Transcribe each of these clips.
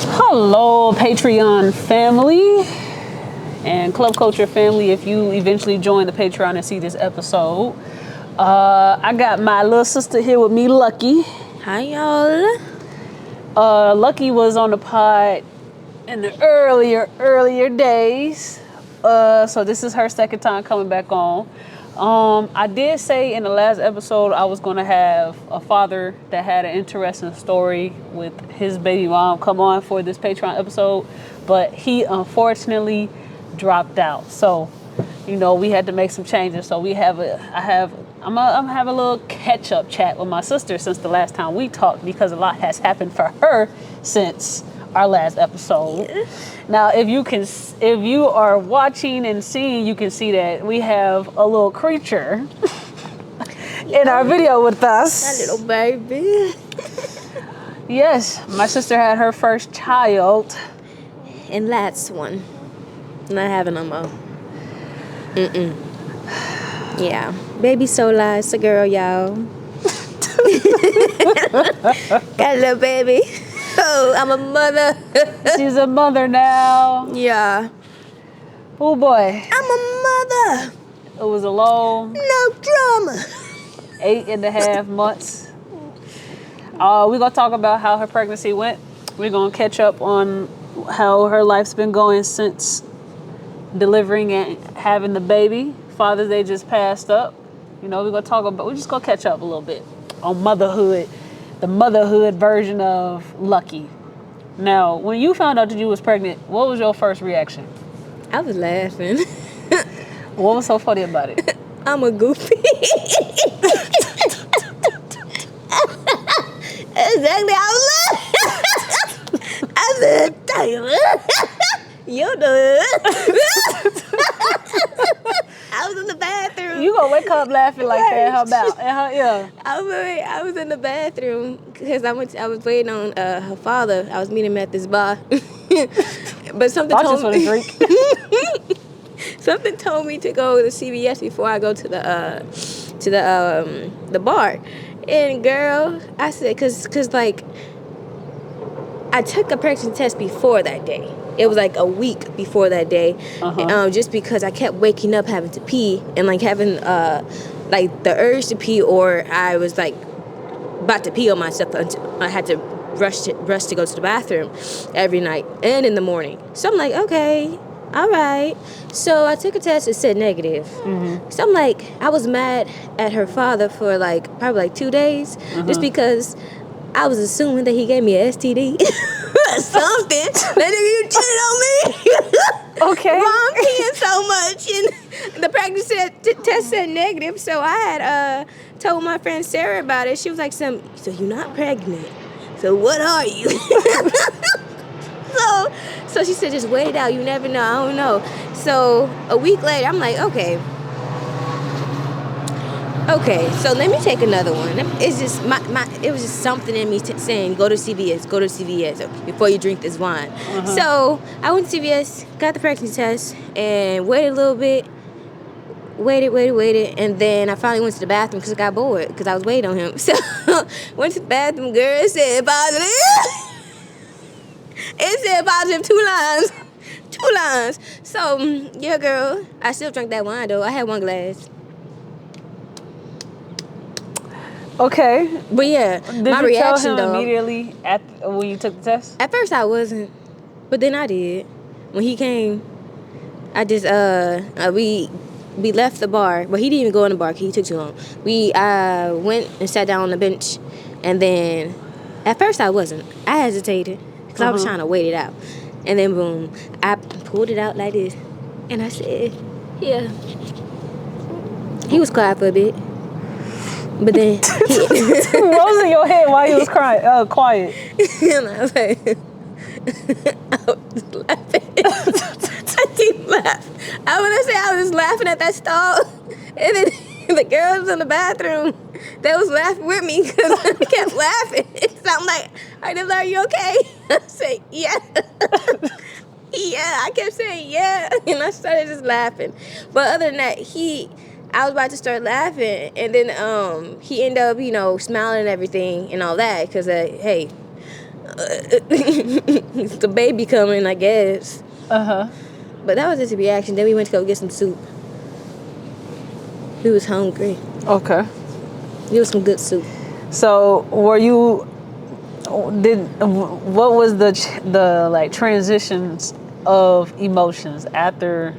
Hello, Patreon family and Club Culture family. If you eventually join the Patreon and see this episode, I got my little sister here with me, Lucky. Hi, y'all. Lucky was on the pod in the earlier days. So this is her second time coming back on. I did say in the last episode I was going to have a father that had an interesting story with his baby mom come on for this Patreon episode, but he unfortunately dropped out. So, we had to make some changes. So I'm gonna have a little catch up chat with my sister since the last time we talked, because a lot has happened for her since our last episode. Yeah. Now, if you are watching and seeing, you can see that we have a little creature in our video with us. That little baby. Yes, my sister had her first child. And last one. Not having no more. Yeah. Baby Sola, it's a girl, y'all. Got a little baby. Oh, I'm a mother. She's a mother now. Yeah. Oh boy. I'm a mother. It was a long. No drama. 8.5 months. We're going to talk about how her pregnancy went. We're going to catch up on how her life's been going since delivering and having the baby. Father's Day just passed up. We're just going to catch up a little bit on motherhood. The motherhood version of Lucky. Now, when you found out that you was pregnant, what was your first reaction? I was laughing. What was so funny about it? I'm a goofy. Exactly, I was laughing. I said, damn. You know it. I was in the bathroom. You gonna wake up laughing like that? How about? Yeah. I was in the bathroom because I was waiting on her father. I was meeting him at this bar, but something told me. Drink. Something told me to go to CVS before I go to the bar. And girl, I said, cause like I took a pregnancy test before that day. It was like a week before that day, just because I kept waking up having to pee and like having like the urge to pee, or I was like about to pee on myself until I had to rush to go to the bathroom every night and in the morning. So I'm like, okay, all right. So I took a test. It said negative. Mm-hmm. So I'm like, I was mad at her father for probably 2 days, just because I was assuming that he gave me a STD. Something. That nigga, you cheated on me. Okay. Well, I'm peeing so much. And the pregnancy test said negative. So I had told my friend Sarah about it. She was like, so you're not pregnant. So what are you? So she said, just wait it out. You never know. I don't know. So a week later, I'm like, okay, so let me take another one. It's just it was just something in me saying, go to CVS before you drink this wine. So I went to CVS, got the pregnancy test, and waited a little bit. Waited, and then I finally went to the bathroom because I got bored because I was waiting on him. So went to the bathroom, girl, it said positive. It said positive 2 lines. 2 lines. So, yeah, girl, I still drank that wine, though. I had 1 glass. Okay. But yeah, my reaction, tell him immediately when you took the test? At first I wasn't, but then I did. When he came, I just we left the bar. Well, he didn't even go in the bar because he took too long. We went and sat down on the bench, and then at first I wasn't. I hesitated because I was trying to wait it out, and then boom, I pulled it out like this, and I said, yeah. He was quiet for a bit. But then what was in your head while you was crying? Quiet. And I was like, I was laughing. I keep laughing. I was laughing at that stall, and then the girls in the bathroom, they was laughing with me because I kept laughing. So I'm like, are you okay? I say, yeah. Yeah, I kept saying yeah, and I started just laughing. But other than that, I was about to start laughing, and then he ended up, smiling and everything and all that, because, hey, the baby coming, I guess. Uh-huh. But that was his reaction. Then we went to go get some soup. We was hungry. Okay. It was some good soup. So what was the like transitions of emotions after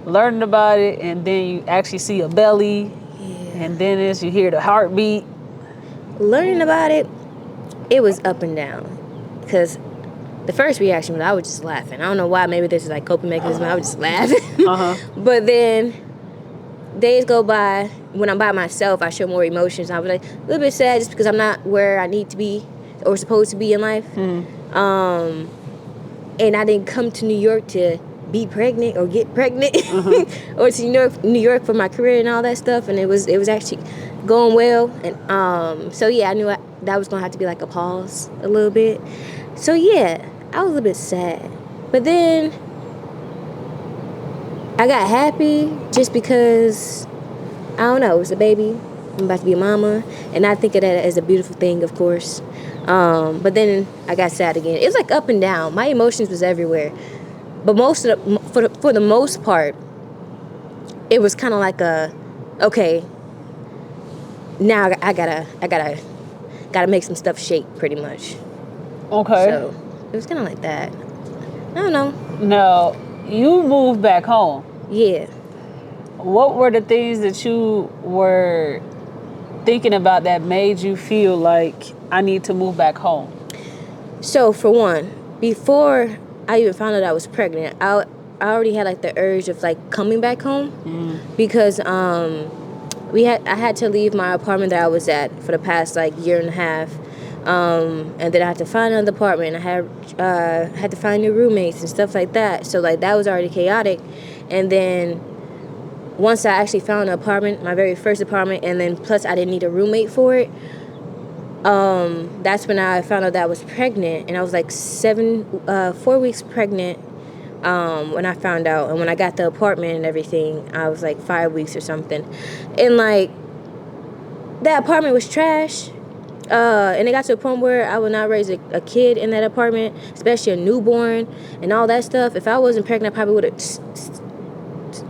learning about it, and then you actually see a belly, and then as you hear the heartbeat? Learning about it, it was up and down. Because the first reaction was I was just laughing. I don't know why. Maybe this is like coping mechanism. I was just laughing. But then days go by. When I'm by myself, I show more emotions. I was like a little bit sad just because I'm not where I need to be or supposed to be in life. And I didn't come to New York to be pregnant or get pregnant, or to New York for my career and all that stuff. And it was actually going well. And so yeah, I knew that was gonna have to be like a pause a little bit. So yeah, I was a little bit sad, but then I got happy just because, I don't know, it was a baby. I'm about to be a mama, and I think of that as a beautiful thing, of course. But then I got sad again. It was like up and down. My emotions was everywhere, but for the most part, it was kind of like okay, now I gotta make some stuff shake, pretty much. Okay. So it was kind of like that. I don't know. Now, you moved back home. Yeah. What were the things that you were thinking about that made you feel like I need to move back home? So for one, before I even found out I was pregnant, I already had like the urge of like coming back home because I had to leave my apartment that I was at for the past like year and a half. And then I had to find another apartment. I had to find new roommates and stuff like that. So like that was already chaotic. And then once I actually found an apartment, my very first apartment, and then plus I didn't need a roommate for it, that's when I found out that I was pregnant. And I was like 4 weeks pregnant when I found out. And when I got the apartment and everything, I was like 5 weeks or something. And like that apartment was trash. And it got to a point where I would not raise a kid in that apartment, especially a newborn and all that stuff. If I wasn't pregnant, I probably would have...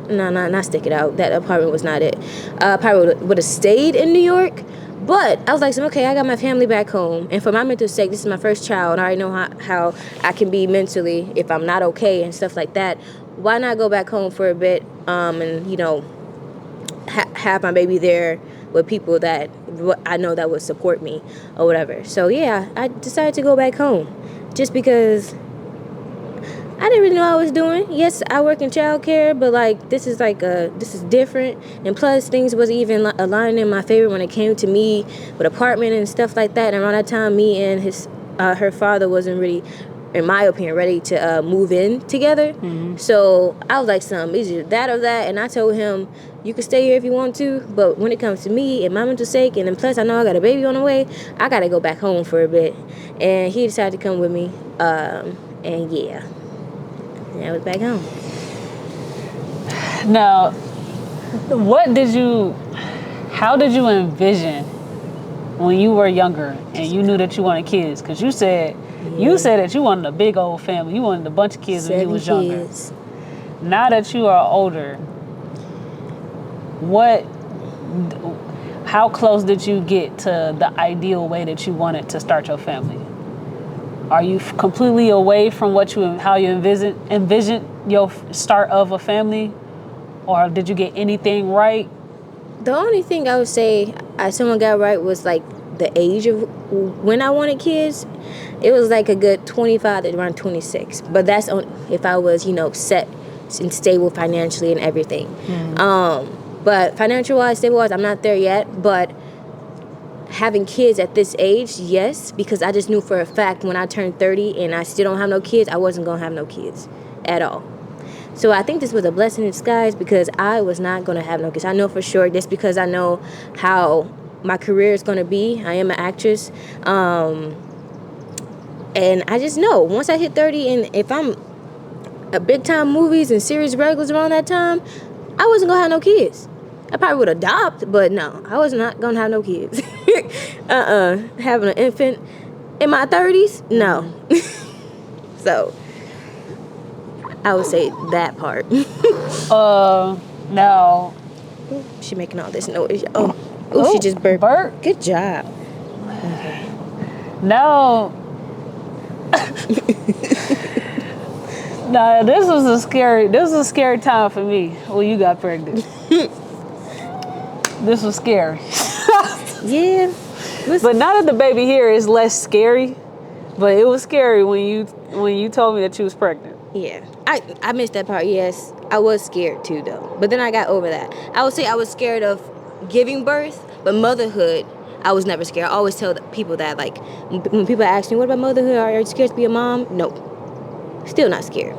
not stick it out. That apartment was not it. Probably would have stayed in New York. But I was like, okay, I got my family back home. And for my mental sake, this is my first child. And I already know how I can be mentally if I'm not okay and stuff like that. Why not go back home for a bit and, you know, have my baby there with people that I know that would support me or whatever. So yeah, I decided to go back home just because I didn't really know what I was doing. Yes, I work in childcare, but like this is different. And plus, things wasn't even aligning in my favor when it came to me with apartment and stuff like that. And around that time, me and her father wasn't really, in my opinion, ready to move in together. So I was like, "Some either that or that." And I told him, "You can stay here if you want to, but when it comes to me and my mental sake, and then plus I know I got a baby on the way, I gotta go back home for a bit." And he decided to come with me. And yeah. And I was back home. Now, how did you envision when you were younger and you knew that you wanted kids? Because you said that you wanted a big old family. You wanted a bunch of kids when you was younger. Kids. Now that you are older, how close did you get to the ideal way that you wanted to start your family? Are you completely away from how you envisioned your start of a family, or did you get anything right? The only thing I would say someone got right was like the age of when I wanted kids. It was like a good 25 to around 26, but that's if I was, you know, set and stable financially and everything. But financial-wise, stable-wise, I'm not there yet, but having kids at this age, yes, because I just knew for a fact when I turned 30 and I still don't have no kids, I wasn't going to have no kids at all. So I think this was a blessing in disguise because I was not going to have no kids. I know for sure just because I know how my career is going to be. I am an actress. And I just know once I hit 30 and if I'm a big-time movies and series regulars around that time, I wasn't going to have no kids. I probably would adopt, but no, I was not going to have no kids. Having an infant, In my 30s? No. So, I would say that part. Now. She making all this noise. Oh, she just burped. Burp. Good job. Okay. No. Nah, this was a scary time for me when you got pregnant. This was scary. Yeah. But now that the baby here is less scary, but it was scary when you told me that you was pregnant. Yeah. I missed that part, yes. I was scared too though. But then I got over that. I would say I was scared of giving birth, but motherhood, I was never scared. I always tell people that, like, when people ask me, what about motherhood? Are you scared to be a mom? Nope. Still not scared.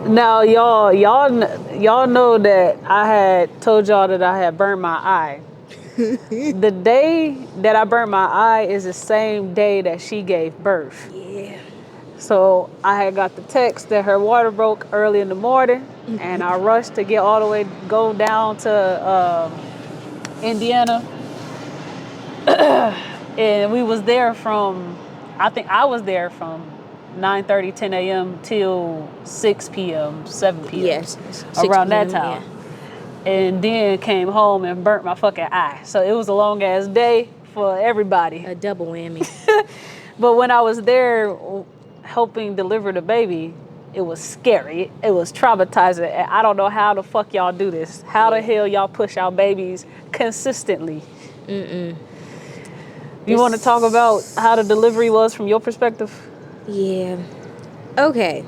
Now, y'all know that I had told y'all that I had burned my eye. The day that I burnt my eye is the same day that she gave birth. Yeah. So I had got the text that her water broke early in the morning, and I rushed to go down to Indiana, and we was there I think I was there from 9:30, 10 a.m. till 6 p.m., 7 p.m. Yes. Around that time. Yeah. And then came home and burnt my fucking eye. So it was a long ass day for everybody. A double whammy. But when I was there helping deliver the baby, it was scary. It was traumatizing. And I don't know how the fuck y'all do this. How the hell y'all push out babies consistently? You want to talk about how the delivery was from your perspective? Yeah. Okay.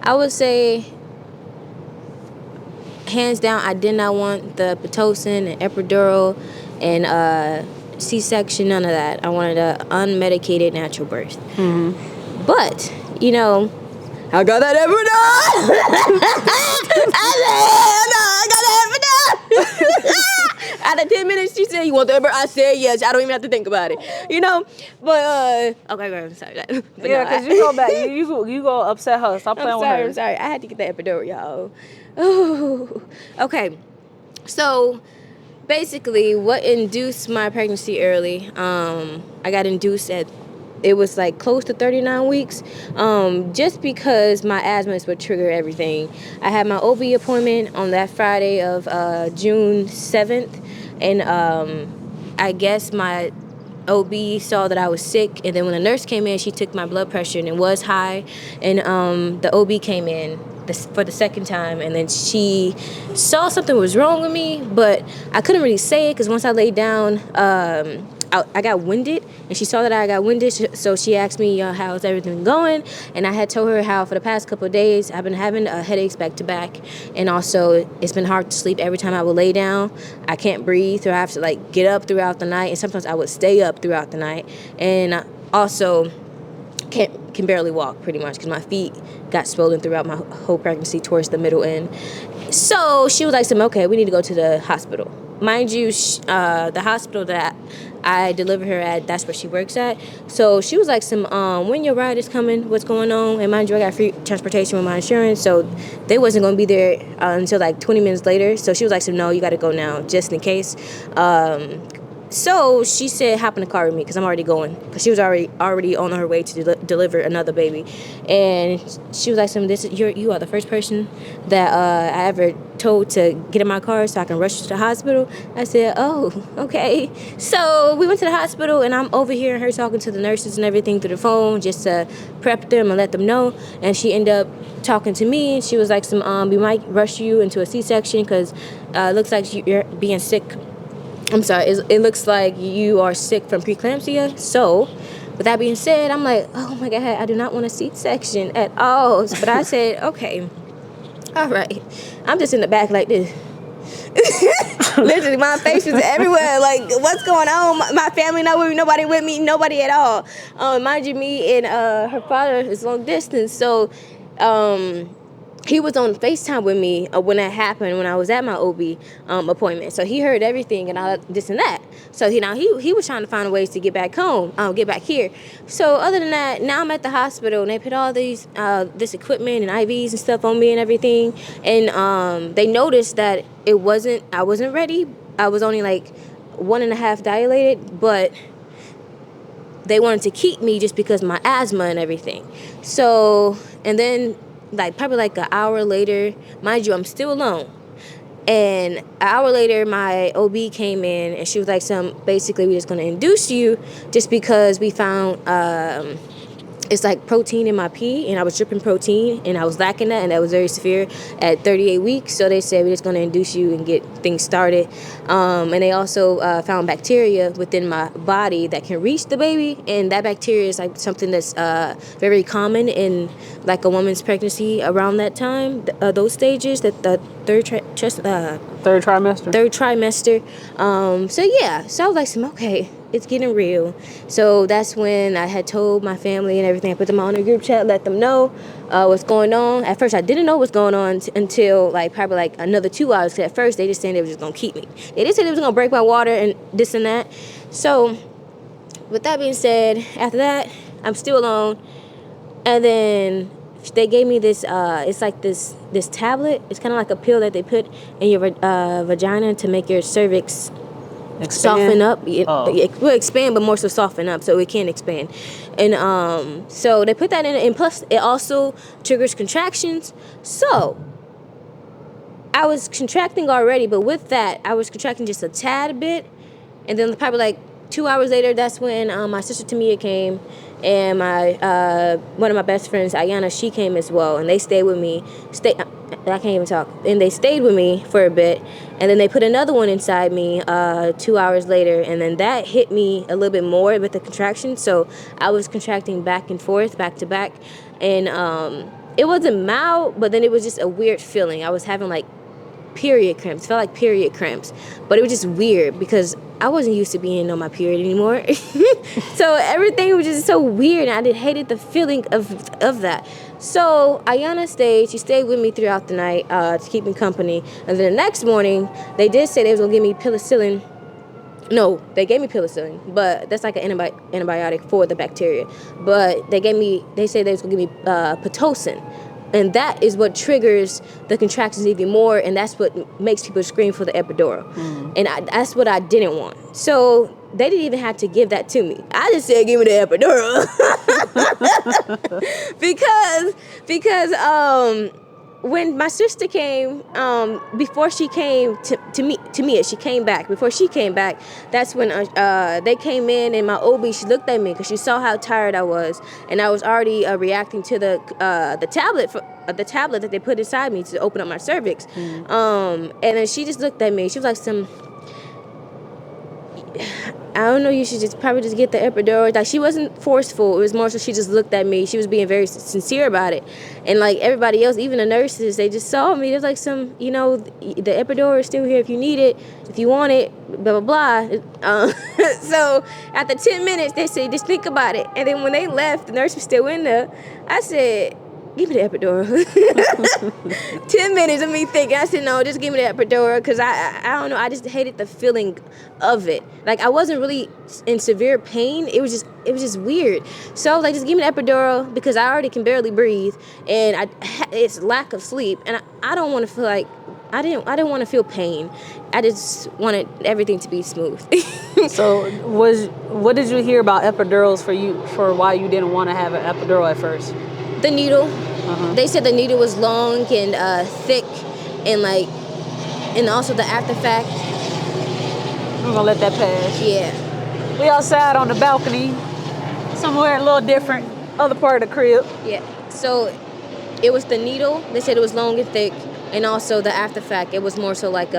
I would say, hands down, I did not want the Pitocin and epidural and C-section, none of that. I wanted an unmedicated natural birth. Mm-hmm. But, you know, I got that epidural! I got that epidural! Out of 10 minutes, she said, you want the epidural? I said yes. I don't even have to think about it. You know? But, okay, girl, I'm sorry. But yeah, because you go back. You go upset her. Stop playing with her. I'm sorry. I had to get the epidural, y'all. Oh, okay. So, basically, what induced my pregnancy early, I got induced it was like close to 39 weeks, just because my asthma would trigger everything. I had my OB appointment on that Friday of June 7th, and I guess my OB saw that I was sick, and then when the nurse came in, she took my blood pressure, and it was high, and the OB came in for the second time, and then she saw something was wrong with me, but I couldn't really say it because once I laid down, I got winded, and she saw that I got winded, so she asked me, how's everything going, and I had told her how for the past couple of days I've been having headaches back to back, and also it's been hard to sleep every time I would lay down. I can't breathe, or I have to like get up throughout the night, and sometimes I would stay up throughout the night, and I also can barely walk pretty much because my feet got swollen throughout my whole pregnancy towards the middle end. So she was like, okay, we need to go to the hospital. Mind you, the hospital that I delivered her at, that's where she works at. So she was like, when your ride is coming, what's going on? And mind you, I got free transportation with my insurance, so they wasn't going to be there until like 20 minutes later. So she was like, no, you got to go now, just in case. So she said, hop in the car with me because I'm already going. Because she was already on her way to deliver another baby. And she was like, you are the first person that I ever told to get in my car so I can rush to the hospital. I said, oh, okay. So we went to the hospital, and I'm over here and her talking to the nurses and everything through the phone just to prep them and let them know. And she ended up talking to me, and she was like, we might rush you into a C-section because it looks like you're being sick. I'm sorry, it looks like you are sick from preeclampsia. So, with that being said, I'm like, oh my God, I do not want a C-section at all. But I said, okay, all right. I'm just in the back like this. Literally, my face was everywhere. Like, what's going on? My family not with me, nobody with me, nobody at all. Mind you, me and her father is long distance. So, he was on FaceTime with me when that happened, when I was at my OB appointment. So he heard everything and all this and that. So he was trying to find ways to get back home, get back here. So other than that, now I'm at the hospital, and they put all this equipment and IVs and stuff on me and everything. And they noticed that I wasn't ready. I was only like 1.5 dilated, but they wanted to keep me just because my asthma and everything. So, and then like probably like an hour later, mind you, I'm still alone. And an hour later, my OB came in and she was like, basically, we're just going to induce you just because we found it's like protein in my pee, and I was dripping protein, and I was lacking that, and that was very severe at 38 weeks. So they said we're just going to induce you and get things started. And they also found bacteria within my body that can reach the baby, and that bacteria is like something that's very common in like a woman's pregnancy around that time, those stages, that the third trimester. So I was like, okay, it's getting real. So that's when I had told my family and everything. I put them on a group chat, let them know what's going on. At first, I didn't know what's going on until like probably like another 2 hours. Cause at first, they just saying they were just gonna keep me. They just said they was gonna break my water and this and that. So with that being said, after that, I'm still alone. And then they gave me this. It's like this tablet. It's kind of like a pill that they put in your vagina to make your cervix soften up. It will expand, but more so soften up, so it can expand. And so they put that in, and plus it also triggers contractions. So I was contracting already, but with that I was contracting just a tad bit. And then probably like 2 hours later, that's when my sister Tamia came, and my one of my best friends, Ayana, she came as well, and they stayed with me. I can't even talk. And they stayed with me for a bit, and then they put another one inside me 2 hours later, and then that hit me a little bit more with the contraction. So I was contracting back and forth, back to back, and it wasn't mild, but then it was just a weird feeling. I was having like period cramps. Felt like period cramps, but it was just weird because I wasn't used to being on my period anymore. So everything was just so weird, and I hated the feeling of that. So Ayana stayed. She stayed with me throughout the night to keep me company. And then the next morning, they did say they was gonna give me penicillin. No, they gave me penicillin, but that's like an antibiotic for the bacteria. But they said they was gonna give me Pitocin. And that is what triggers the contractions even more, and that's what makes people scream for the epidural. And that's what I didn't want. So they didn't even have to give that to me. I just said, give me the epidural. because when my sister came, before she came to me, she came back. Before she came back, that's when they came in, and my OB, she looked at me because she saw how tired I was, and I was already reacting to the tablet that they put inside me to open up my cervix. And then she just looked at me. She was like, I don't know, you should probably just get the epidural. Like, she wasn't forceful. It was more so she just looked at me. She was being very sincere about it. And like everybody else, even the nurses, they just saw me. There's like the epidural is still here if you need it, if you want it, blah, blah, blah. So after 10 minutes, they said, just think about it. And then when they left, the nurse was still in there. I said, give me the epidural. 10 minutes of me thinking. I said, no, just give me the epidural, because I don't know. I just hated the feeling of it. Like, I wasn't really in severe pain. It was just weird. So I was like, just give me the epidural, because I already can barely breathe, and it's lack of sleep, and I don't want to feel like I didn't want to feel pain. I just wanted everything to be smooth. So what did you hear about epidurals for why you didn't want to have an epidural at first? The needle. They said the needle was long and thick, and also the after fact. We're gonna let that pass. Yeah. We outside on the balcony, somewhere a little different, other part of the crib. Yeah. So it was the needle. They said it was long and thick, and also the after fact. It was more so like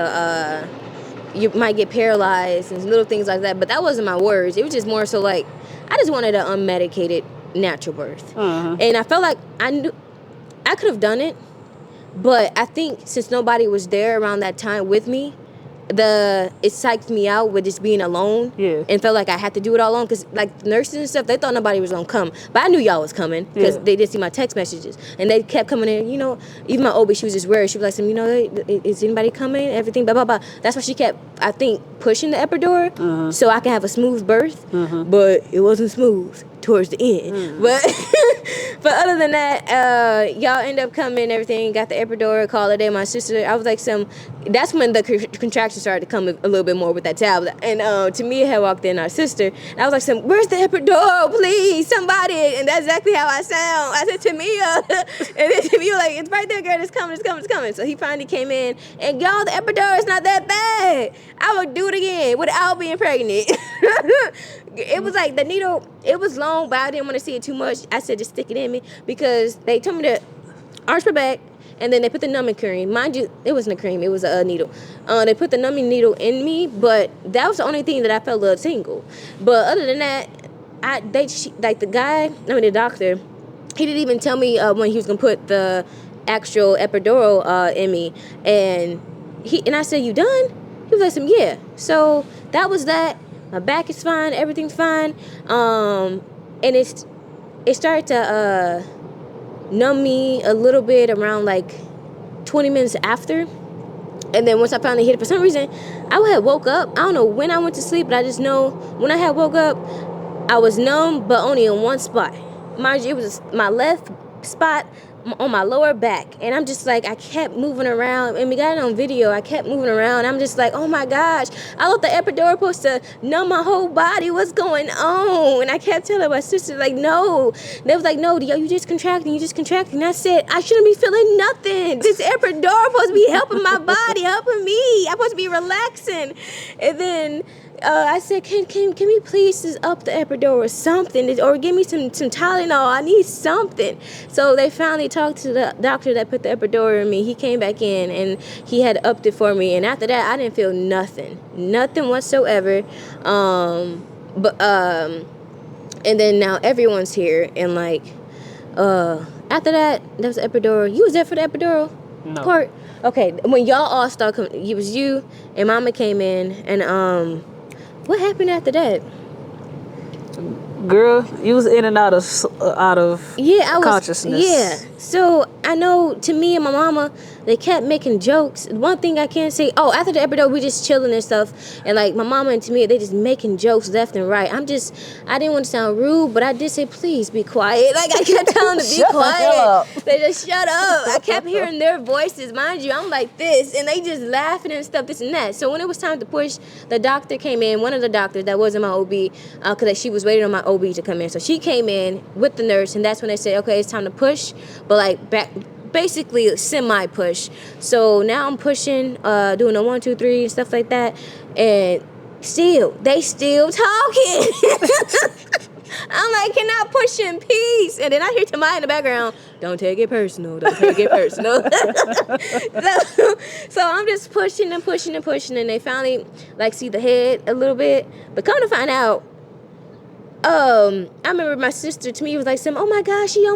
you might get paralyzed and little things like that. But that wasn't my words. It was just more so like I just wanted an unmedicated natural birth. And I felt like I knew I could have done it, but I think since nobody was there around that time with me, it psyched me out with just being alone. Yeah. And felt like I had to do it all alone, because like nurses and stuff, they thought nobody was gonna come, but I knew y'all was coming because they did see my text messages, and they kept coming in. Even my OB, she was just worried. She was like, is anybody coming? Everything, blah blah blah. That's why she kept, I think, pushing the epidural so I can have a smooth birth. But it wasn't smooth. towards the end. But but other than that, y'all end up coming and everything. Got the epidural, call it a day. My sister, I was like, that's when the contractions started to come a little bit more with that tablet. And Tamia had walked in, our sister, and I was like, where's the epidural, please, somebody? And that's exactly how I sound. I said, Tamia. And then Tamia was like, it's right there, girl, it's coming. So he finally came in, and y'all, the epidural is not that bad. I would do it again without being pregnant. It was like the needle, it was long, but I didn't want to see it too much. I said, just stick it in me, because they told me to arch my back, and then they put the numbing cream. Mind you, it wasn't a cream, it was a needle. They put the numbing needle in me, but that was the only thing that I felt a little tingle. But other than that, the doctor, he didn't even tell me when he was gonna put the actual epidural in me. And I said, you done? He was like, yeah. So that was that. My back is fine, everything's fine. And it started to numb me a little bit around like 20 minutes after. And then once I finally hit it, for some reason, I had woke up. I don't know when I went to sleep, but I just know when I had woke up, I was numb, but only in one spot. Mind you, it was my left spot on my lower back. And I'm just like, I kept moving around, and we got it on video. I kept moving around. I'm just like, oh my gosh, I thought the epidural was supposed to numb my whole body. What's going on? And I kept telling my sister, like, no. They was like, no, yo, you just contracting. And I said, I shouldn't be feeling nothing. This epidural supposed to be helping my body, helping me. I'm supposed to be relaxing. And then I said, can we please just up the epidural or something, or give me some Tylenol? I need something. So they finally talked to the doctor that put the epidural in me. He came back in, and he had upped it for me. And after that, I didn't feel nothing whatsoever. And then now everyone's here, and like after that, there was the epidural. You was there for the epidural part? Okay, when y'all all started coming, it was you and Mama came in, and what happened after that? Girl, you was in and out of consciousness. Yeah. So I know, to me and my mama, they kept making jokes. One thing I can say, after the episode, we just chilling and stuff, and like my mama and Tamia, they just making jokes left and right. I didn't want to sound rude, but I did say, please be quiet. Like, I kept telling them to be quiet. They just shut up. I kept hearing their voices. Mind you, I'm like this, and they just laughing and stuff, this and that. So when it was time to push, the doctor came in, one of the doctors that wasn't my OB, because she was waiting on my OB to come in. So she came in with the nurse, and that's when they said, okay, it's time to push, but like basically semi-push. So now I'm pushing, doing a 1, 2, 3 and stuff like that, and they still talking. I'm like, can I push in peace? And then I hear Tamaya in the background, don't take it personal. So I'm just pushing, and they finally like see the head a little bit. But come to find out, I remember my sister to me was like, oh my gosh, she's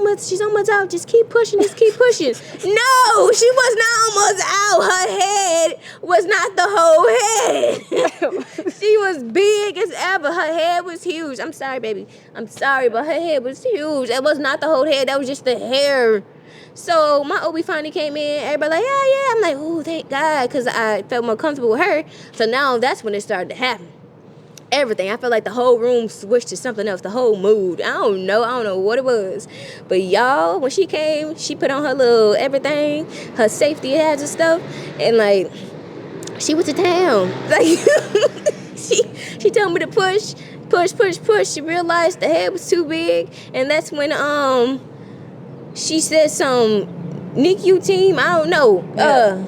almost out. Just keep pushing. No, she was not almost out. Her head was not the whole head. She was big as ever. Her head was huge. I'm sorry, baby. I'm sorry, but her head was huge. That was not the whole head. That was just the hair. So my OB finally came in. Everybody like, yeah. I'm like, oh, thank God, because I felt more comfortable with her. So now that's when it started to happen. Everything. I felt like the whole room switched to something else. The whole mood. I don't know what it was. But y'all, when she came, she put on her little everything, her safety hats and stuff, and like, she went to town. Like, she told me to push. She realized the head was too big, and that's when she said some NICU team. I don't know. Yeah.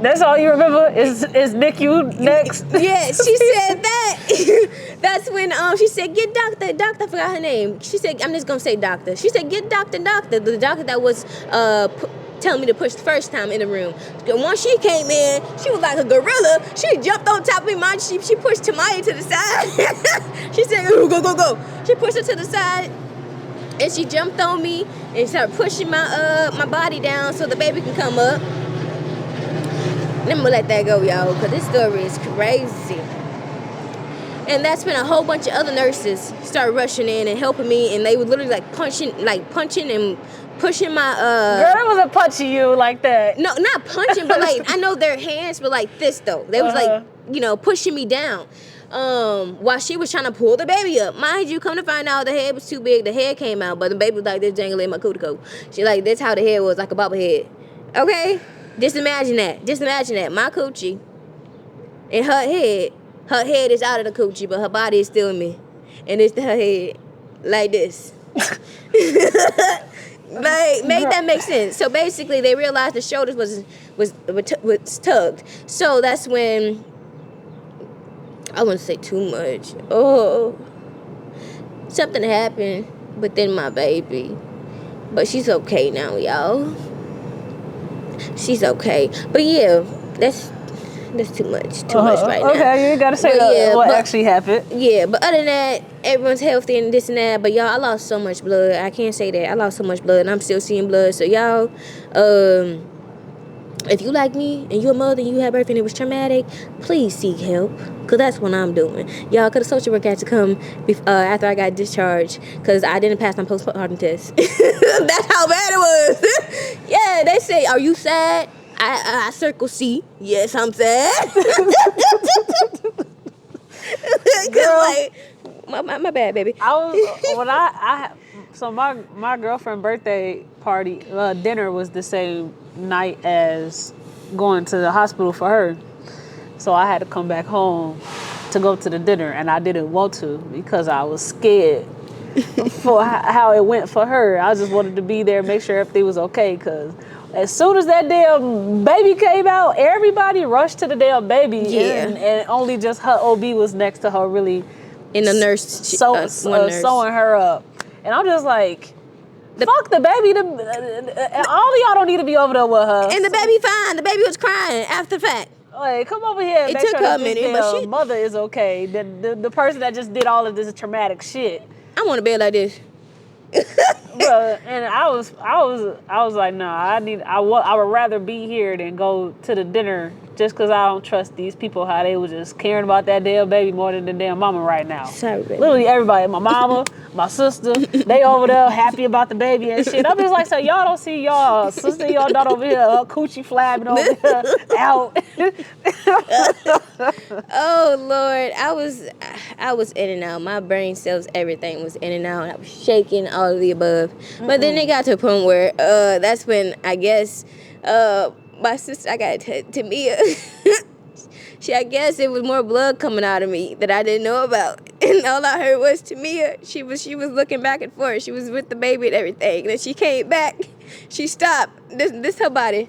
That's all you remember is NICU next? Yeah, she said that. That's when she said, get doctor, I forgot her name. She said, I'm just going to say doctor. She said, get doctor. The doctor that was telling me to push the first time in the room. Once she came in, she was like a gorilla. She jumped on top of me. Mind, she pushed Tamaya to the side. She said, go. She pushed her to the side, and she jumped on me and started pushing my body down so the baby can come up. I'm gonna let that go, y'all, because this story is crazy. And that's when a whole bunch of other nurses started rushing in and helping me, and they were literally like punching and pushing my Girl, it wasn't punching you like that. No, not punching, but like, I know their hands were like this though. They was like, pushing me down. while she was trying to pull the baby up. Mind you, come to find out the head was too big. The head came out, but the baby was like this jangling in my cuticle. She like, that's how the head was, like a bobblehead. Okay? Just imagine that. My coochie and her head. Her head is out of the coochie, but her body is still in me. And it's her head. Like this. Like, make that make sense. So basically, they realized the shoulders was tugged. So that's when, I wouldn't say too much. Oh, something happened within my baby, but she's okay now, y'all. She's okay. But yeah, that's too much. Too much right now. Okay, you gotta say what actually happened. Yeah, but other than that, everyone's healthy and this and that. But y'all, I lost so much blood. I can't say that. I lost so much blood, and I'm still seeing blood. So y'all, if you like me and you're a mother and you have birth and it was traumatic, please seek help. Because that's what I'm doing. Y'all, because the social worker had to come after I got discharged because I didn't pass my postpartum test. That's how bad it was. Yeah, they say, are you sad? I circle C. Yes, I'm sad. Girl, like, my bad, baby. So my girlfriend's birthday party dinner was the same night as going to the hospital for her. So I had to come back home to go to the dinner, and I didn't want to because I was scared for how it went for her. I just wanted to be there, make sure everything was okay, because as soon as that damn baby came out, everybody rushed to the damn baby. Yeah. And only just her OB was next to her, really in the nurse sewing her up. And I'm just like, fuck the baby. All of y'all don't need to be over there with her. And the baby fine. The baby was crying after the fact. Like, come over here and make sure that this mother is okay. The person that just did all of this traumatic shit. I want a bed like this. Well, and I was like, no, I would rather be here than go to the dinner, just because I don't trust these people, how they was just caring about that damn baby more than the damn mama right now. Sorry, baby. Literally everybody, my mama, my sister, they over there happy about the baby and shit. I'm just like, so y'all don't see y'all sister, y'all not over here, her coochie flabbing over here out. Oh Lord, I was in and out. My brain cells, everything was in and out. I was shaking, all of the above. But then it got to a point where that's when I guess my sister, I got Tamia. I guess it was more blood coming out of me that I didn't know about. And all I heard was Tamia. She was looking back and forth. She was with the baby and everything. And then she came back. She stopped. This her body.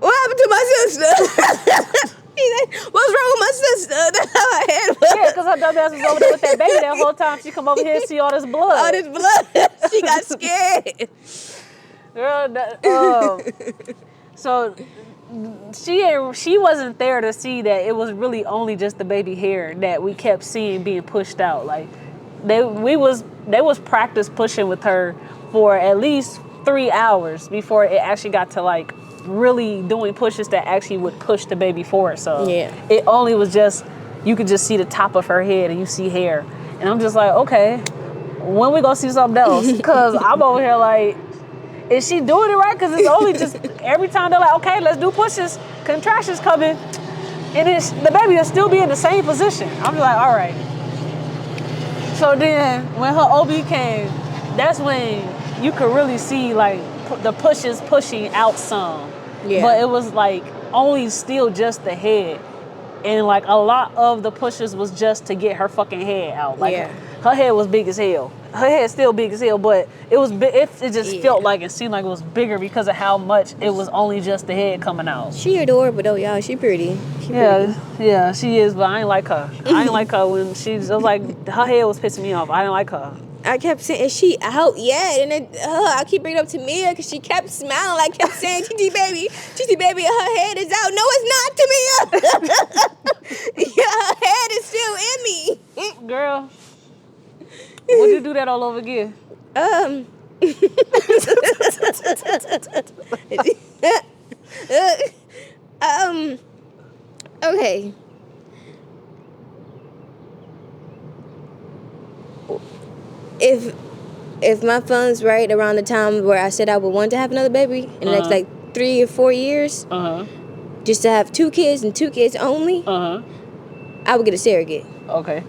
What happened to my sister? What's wrong with my sister? That's how I had was. Yeah, because her dumb ass was over there with that baby that whole time. She come over here and see all this blood. All this blood. She got scared. Girl, so she wasn't there to see that it was really only just the baby hair that we kept seeing being pushed out. Like they was practice pushing with her for at least 3 hours before it actually got to like really doing pushes that actually would push the baby forward. So yeah, it only was just, you could just see the top of her head and you see hair. And I'm just like, okay, when we gonna see something else? Because I'm over here like, is she doing it right? Because it's only just every time they're like, okay, let's do pushes, contractions coming, and the baby will still be in the same position. I'm just like, all right. So then when her OB came, that's when you could really see like the pushes pushing out some. Yeah. But it was like only still just the head. And like a lot of the pushes was just to get her fucking head out. Like her head was big as hell. Her head's still big as hell, but it was it just felt like it seemed like it was bigger because of how much it was only just the head coming out. She adorable though, y'all. She pretty. Yeah, she is, but I ain't like her. I ain't like her when it was like her head was pissing me off. I didn't like her. I kept saying, is she out yet? And then I keep bringing up to Mia because she kept smiling. Like, kept saying, TT baby, her head is out. No, it's not, Tamia. Yeah, her head is still in me. Girl, would you do that all over again? Okay. If my fun's right around the time where I said I would want to have another baby in the next like 3 or 4 years, just to have 2 kids and 2 kids only, I would get a surrogate. Okay.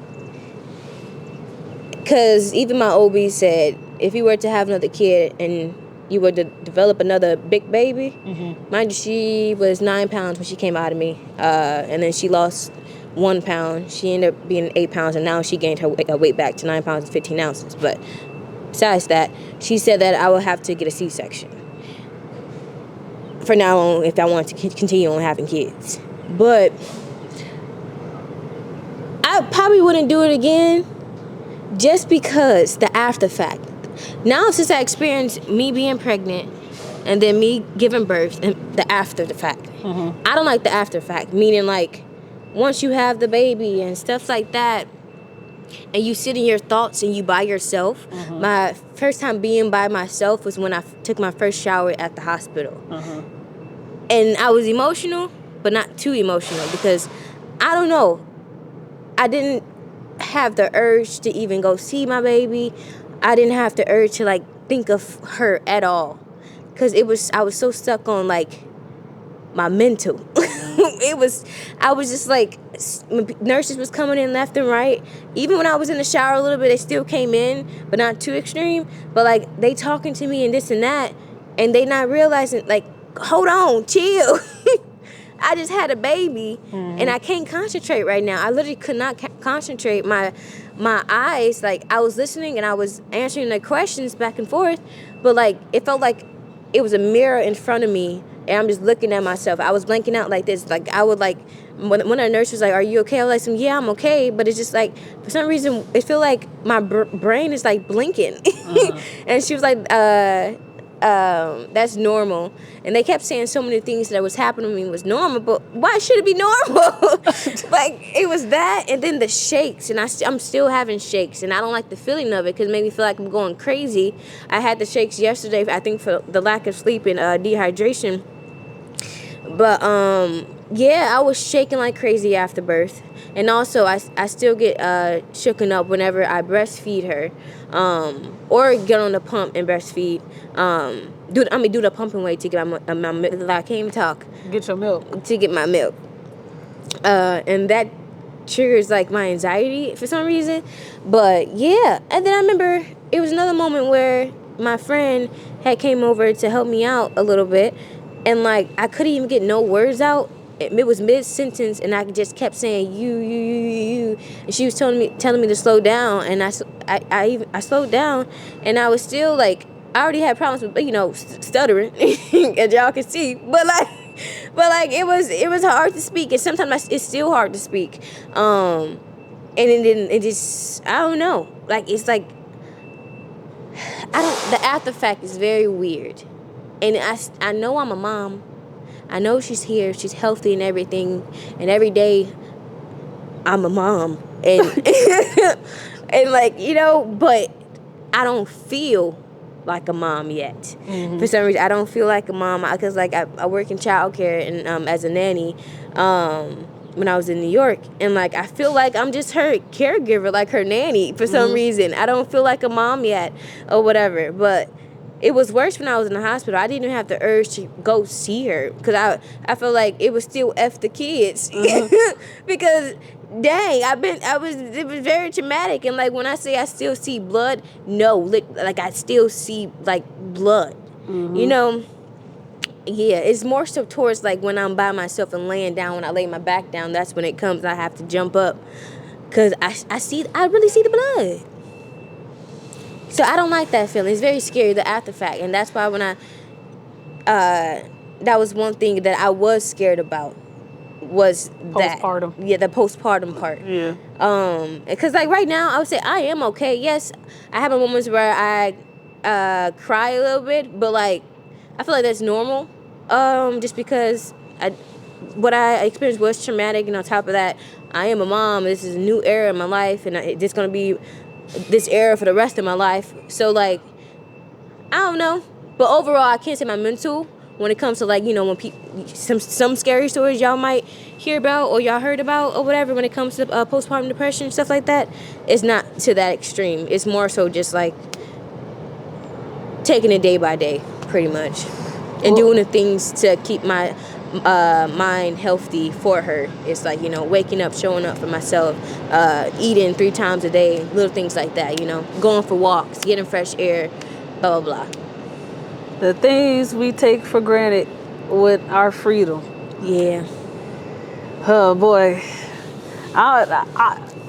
Because even my OB said, if you were to have another kid and you were to develop another big baby, mind you, she was 9 pounds when she came out of me, and then she lost 1 pound. She ended up being 8 pounds, and now she gained her weight back to 9 pounds and 15 ounces. But besides that, she said that I would have to get a C-section for now on if I want to continue on having kids. But I probably wouldn't do it again just because the after fact. Now, since I experienced me being pregnant and then me giving birth and the after the fact, I don't like the after fact, meaning like once you have the baby and stuff like that, and you sit in your thoughts and you by yourself. My first time being by myself was when I took my first shower at the hospital. And I was emotional, but not too emotional because, I don't know, I didn't have the urge to even go see my baby. I didn't have the urge to like think of her at all because I was so stuck on like my mental. I was just like, nurses was coming in left and right. Even when I was in the shower a little bit, they still came in, but not too extreme. But like they talking to me and this and that, and they not realizing like, hold on, chill. I just had a baby, and I can't concentrate right now. I literally could not concentrate. My eyes, like I was listening and I was answering the questions back and forth, but like it felt like it was a mirror in front of me. And I'm just looking at myself. I was blanking out like this. Like I would like when a nurse was like, "Are you okay?" I was like, "Yeah, I'm okay." But it's just like for some reason it feel like my brain is like blinking. And she was like, "That's normal." And they kept saying so many things that was happening to me was normal. But why should it be normal? Like it was that, and then the shakes, and I'm still having shakes, and I don't like the feeling of it because it made me feel like I'm going crazy. I had the shakes yesterday, I think for the lack of sleep and dehydration. But yeah, I was shaking like crazy after birth, and also I still get shooken up whenever I breastfeed her, or get on the pump and breastfeed. Do the pumping way to get my milk. I can't even talk. Get your milk. To get my milk, and that triggers like my anxiety for some reason. But yeah, and then I remember it was another moment where my friend had came over to help me out a little bit. And, like, I couldn't even get no words out. It was mid-sentence, and I just kept saying, you. And she was telling me to slow down. And I slowed down, and I was still, like, I already had problems with, stuttering, as y'all can see. But it was hard to speak. And sometimes it's still hard to speak. And it just, I don't know. Like, it's like, the after fact is very weird. And I know I'm a mom. I know she's here. She's healthy and everything. And every day, I'm a mom. And, and like, but I don't feel like a mom yet. For some reason, I don't feel like a mom. Because, like, I work in childcare and as a nanny when I was in New York. And, like, I feel like I'm just her caregiver, like her nanny for some reason. I don't feel like a mom yet or whatever. But it was worse when I was in the hospital. I didn't even have the urge to go see her because I felt like it was still F the kids because dang, it was very traumatic. And like when I say I still see blood, no, like I still see like blood, Yeah, it's more so towards like when I'm by myself and laying down. When I lay my back down, that's when it comes. I have to jump up because I really see the blood. So I don't like that feeling. It's very scary, the after fact. And that's why when that was one thing that I was scared about was Postpartum. Yeah, the postpartum part. Yeah. Because like right now, I would say I am okay. Yes, I have moments where I cry a little bit, but like I feel like that's normal. Just because what I experienced was traumatic, and on top of that, I am a mom. This is a new era in my life, and it's gonna be this era for the rest of my life. So like I don't know, but overall I can't say my mental when it comes to like when people some scary stories y'all might hear about or y'all heard about or whatever when it comes to postpartum depression and stuff like that, it's not to that extreme. It's more so just like taking it day by day pretty much and doing the things to keep my mind healthy for her. It's like, waking up, showing up for myself, eating 3 times a day, little things like that, going for walks, getting fresh air, blah, blah, blah. The things we take for granted with our freedom. Yeah. Oh boy, I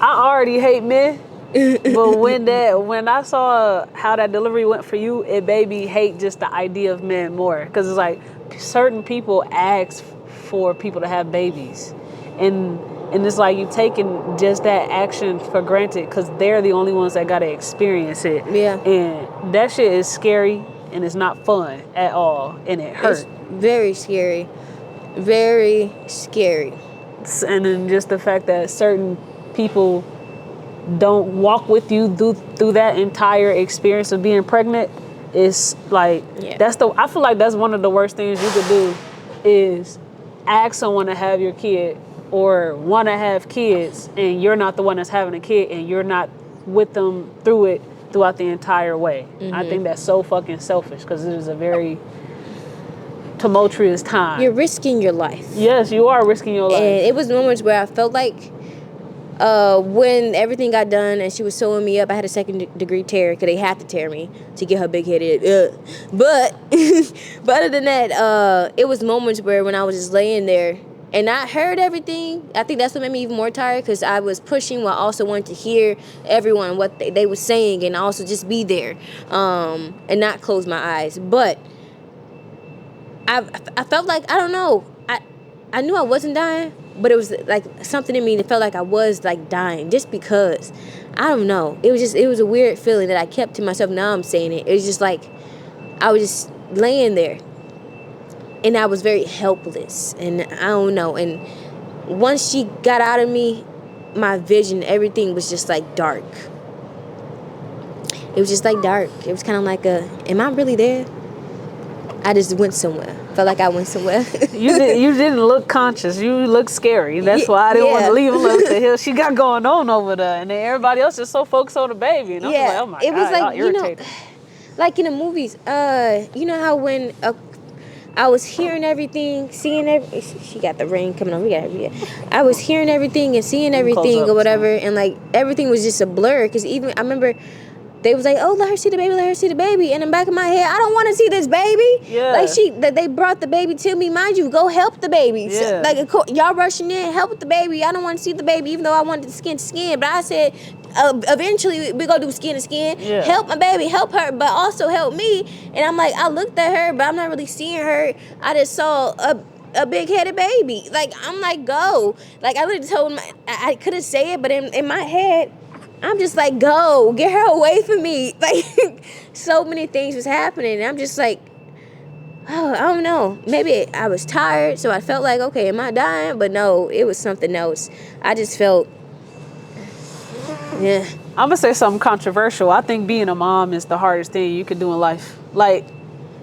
already hate men, but when I saw how that delivery went for you, it made me hate just the idea of men more. Because it's like certain people ask for people to have babies, and it's like you taking just that action for granted because they're the only ones that gotta experience it. Yeah. And that shit is scary and it's not fun at all, and it hurts. It's very scary. Very scary. And then just the fact that certain people don't walk with you through that entire experience of being pregnant is like, I feel like that's one of the worst things you could do is ask someone to have your kid or want to have kids and you're not the one that's having a kid and you're not with them through it throughout the entire way. Mm-hmm. I think that's so fucking selfish because it is a very tumultuous time. You're risking your life. Yes, you are risking your life. And it was moments where I felt like when everything got done and she was sewing me up, I had a 2nd degree tear because they had to tear me to get her big headed. But other than that, it was moments where when I was just laying there and I heard everything, I think that's what made me even more tired because I was pushing while also wanting to hear everyone, what they were saying, and also just be there and not close my eyes. But I felt like, I don't know, I knew I wasn't dying, but it was like something in me that felt like I was like dying just because, I don't know. It was a weird feeling that I kept to myself. Now I'm saying it. It was just like, I was just laying there and I was very helpless and I don't know. And once she got out of me, my vision, everything was just like dark. It was just like dark. It was kind of like am I really there? I just went somewhere. Felt like I went somewhere. You didn't look conscious. You looked scary. That's why I didn't want to leave him. What the hell she got going on over there? And then everybody else is so focused on the baby. And I was like, oh my God, was like, y'all irritated. Like in the movies, you know how when I was hearing everything, seeing everything. She got the rain coming on. I was hearing everything and seeing everything or whatever, and like everything was just a blur. Because even I remember they was like, "Oh, let her see the baby, let her see the baby." And in the back of my head, I don't want to see this baby. Yeah. Like they brought the baby to me. Mind you, go help the baby. Yeah. Like y'all rushing in, help the baby. I don't want to see the baby, even though I wanted skin to skin. But I said, eventually we gonna do skin to skin. Yeah. Help my baby, help her, but also help me. And I'm like, I looked at her, but I'm not really seeing her. I just saw a big-headed baby. Like, I'm like, go. Like, I literally told him, I couldn't say it, but in my head, I'm just like, go. Get her away from me. Like, so many things was happening. And I'm just like, oh, I don't know. Maybe I was tired, so I felt like, okay, am I dying? But no, it was something else. I just felt, yeah. I'm going to say something controversial. I think being a mom is the hardest thing you could do in life. Like,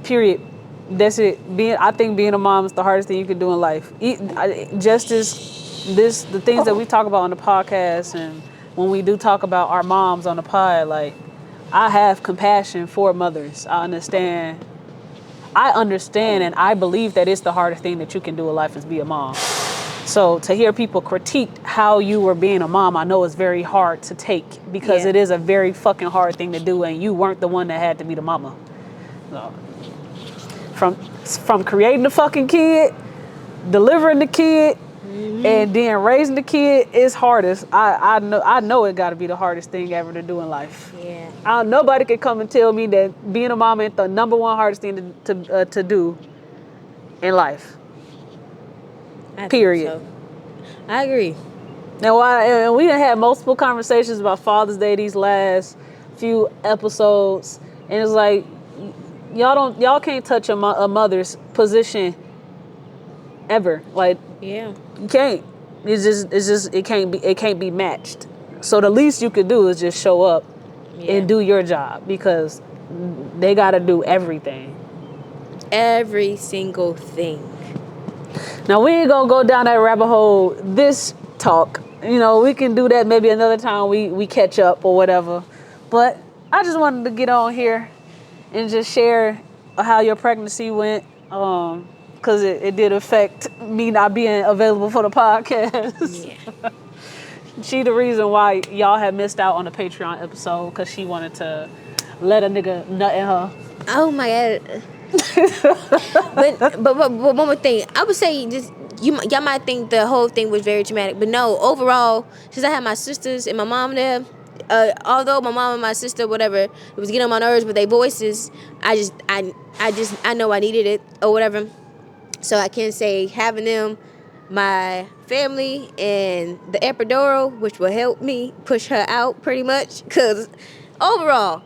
period. That's it. I think being a mom is the hardest thing you could do in life. Just as the things that we talk about on the podcast, and when we do talk about our moms on the pod, like, I have compassion for mothers. I understand and I believe that it's the hardest thing that you can do in life is be a mom. So to hear people critique how you were being a mom, I know it's very hard to take because it is a very fucking hard thing to do, and you weren't the one that had to be the mama. So, from creating the fucking kid, delivering the kid, and then raising the kid is hardest. I know it got to be the hardest thing ever to do in life. Yeah. Nobody can come and tell me that being a mom ain't the number one hardest thing to do in life. Period. So. I agree. Now, we done had multiple conversations about Father's Day these last few episodes, and it's like y'all can't touch a mother's position ever. Like, yeah, you can't. It can't be matched. So the least you could do is just show up and do your job, because they got to do everything. Every single thing. Now, we ain't gonna go down that rabbit hole this talk. We can do that maybe another time we catch up or whatever. But I just wanted to get on here and just share how your pregnancy went. because it did affect me not being available for the podcast. Yeah. She the reason why y'all have missed out on the Patreon episode because she wanted to let a nigga nut in her. Oh my god. but one more thing. I would say just y'all might think the whole thing was very traumatic, but no. Overall, since I had my sisters and my mom there, although my mom and my sister, whatever, it was getting on my nerves with their voices. I know I needed it or whatever. So I can say having them, my family, and the epidural, which will help me push her out pretty much. Cause overall,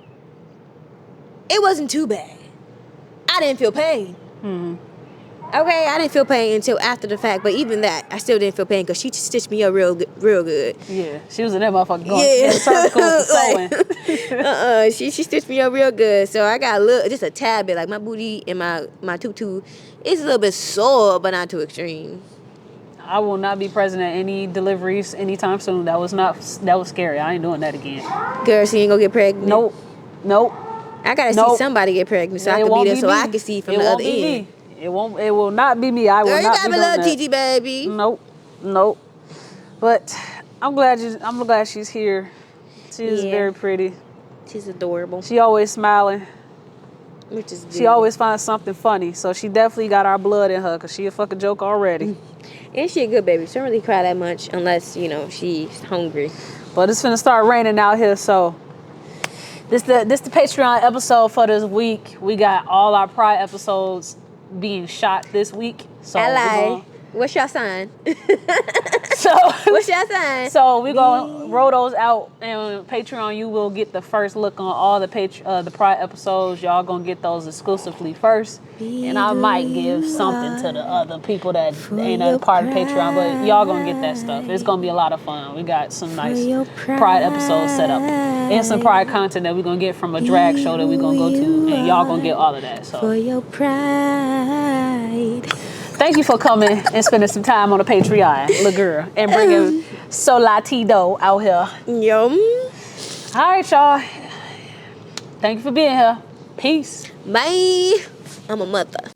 it wasn't too bad. I didn't feel pain. Okay, I didn't feel pain until after the fact, but even that, I still didn't feel pain because she stitched me up real good. Yeah, she was in that motherfucker going circle with the sewing. She stitched me up real good, so I got just a tad bit, like my booty and my tutu is a little bit sore, but not too extreme. I will not be present at any deliveries anytime soon. That was scary. I ain't doing that again. Girl, she ain't gonna get pregnant. Nope. I gotta see somebody get pregnant so I can be there so I can see from the other end. It will not be me. I will not be doing that. Girl, you got a little TT baby. Nope. But I'm glad she's here. She is very pretty. She's adorable. She always smiling. Which is good. She always finds something funny. So she definitely got our blood in her because she a fucking joke already. And she a good baby. She don't really cry that much unless, she's hungry. But it's finna start raining out here, so this the Patreon episode for this week. We got all our Pride episodes being shot this week. So I lie. What's your sign? What's your sign? So we're gonna roll those out, and on Patreon you will get the first look on all the Pride episodes. Y'all gonna get those exclusively first, and I might give something to the other people that ain't a part of Patreon, but y'all gonna get that stuff. It's gonna be a lot of fun. We got some nice Pride episodes set up, and some Pride content that we're gonna get from a drag show that we're gonna go to, and y'all gonna get all of that. So for your pride. Thank you for coming and spending some time on the Patreon, little girl, and bringing Solatido out here. Yum. All right, y'all. Thank you for being here. Peace. Bye. I'm a mother.